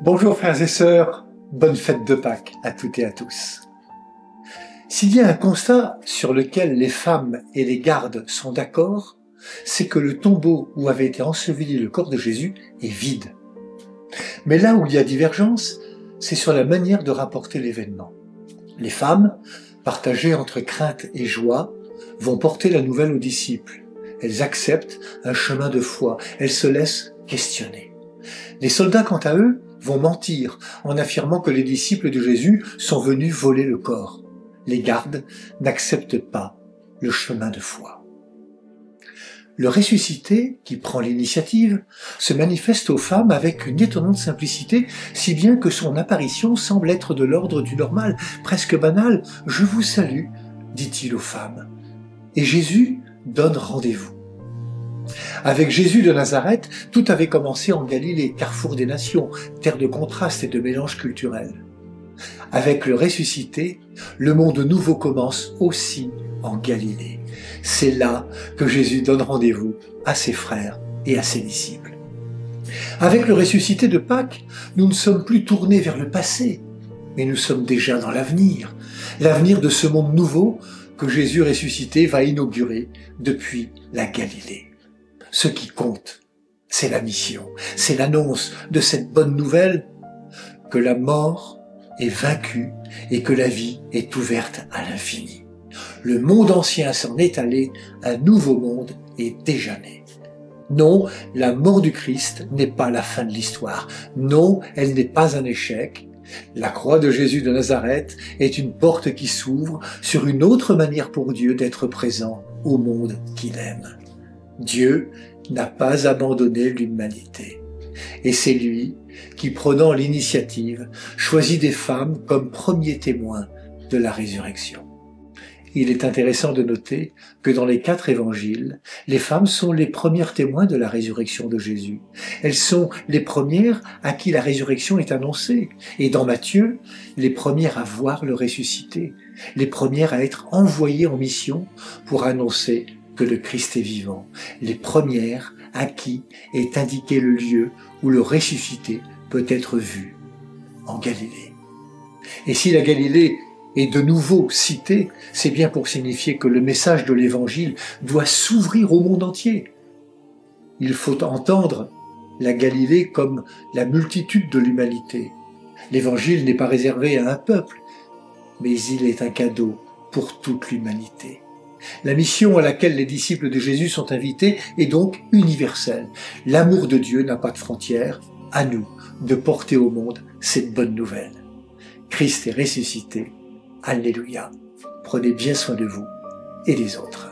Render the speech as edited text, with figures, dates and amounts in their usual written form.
Bonjour frères et sœurs, bonne fête de Pâques à toutes et à tous. S'il y a un constat sur lequel les femmes et les gardes sont d'accord, c'est que le tombeau où avait été enseveli le corps de Jésus est vide. Mais là où il y a divergence, c'est sur la manière de rapporter l'événement. Les femmes, partagées entre crainte et joie, vont porter la nouvelle aux disciples. Elles acceptent un chemin de foi, elles se laissent questionner. Les soldats, quant à eux, vont mentir en affirmant que les disciples de Jésus sont venus voler le corps. Les gardes n'acceptent pas le chemin de foi. Le ressuscité, qui prend l'initiative, se manifeste aux femmes avec une étonnante simplicité, si bien que son apparition semble être de l'ordre du normal, presque banal. « Je vous salue », dit-il aux femmes. Et Jésus donne rendez-vous. Avec Jésus de Nazareth, tout avait commencé en Galilée, carrefour des nations, terre de contrastes et de mélanges culturels. Avec le ressuscité, le monde nouveau commence aussi en Galilée. C'est là que Jésus donne rendez-vous à ses frères et à ses disciples. Avec le ressuscité de Pâques, nous ne sommes plus tournés vers le passé, mais nous sommes déjà dans l'avenir de ce monde nouveau que Jésus ressuscité va inaugurer depuis la Galilée. Ce qui compte, c'est la mission, c'est l'annonce de cette bonne nouvelle que la mort est vaincue et que la vie est ouverte à l'infini. Le monde ancien s'en est allé, un nouveau monde est déjà né. Non, la mort du Christ n'est pas la fin de l'histoire. Non, elle n'est pas un échec. La croix de Jésus de Nazareth est une porte qui s'ouvre sur une autre manière pour Dieu d'être présent au monde qu'il aime. Dieu n'a pas abandonné l'humanité. Et c'est lui qui, prenant l'initiative, choisit des femmes comme premiers témoins de la résurrection. Il est intéressant de noter que dans les 4 évangiles, les femmes sont les premières témoins de la résurrection de Jésus. Elles sont les premières à qui la résurrection est annoncée. Et dans Matthieu, les premières à voir le ressuscité, les premières à être envoyées en mission pour annoncer que le Christ est vivant, les premières à qui est indiqué le lieu où le ressuscité peut être vu, en Galilée. Et si la Galilée est de nouveau citée, c'est bien pour signifier que le message de l'Évangile doit s'ouvrir au monde entier. Il faut entendre la Galilée comme la multitude de l'humanité. L'Évangile n'est pas réservé à un peuple, mais il est un cadeau pour toute l'humanité. La mission à laquelle les disciples de Jésus sont invités est donc universelle. L'amour de Dieu n'a pas de frontières. À nous de porter au monde cette bonne nouvelle. Christ est ressuscité. Alléluia. Prenez bien soin de vous et des autres.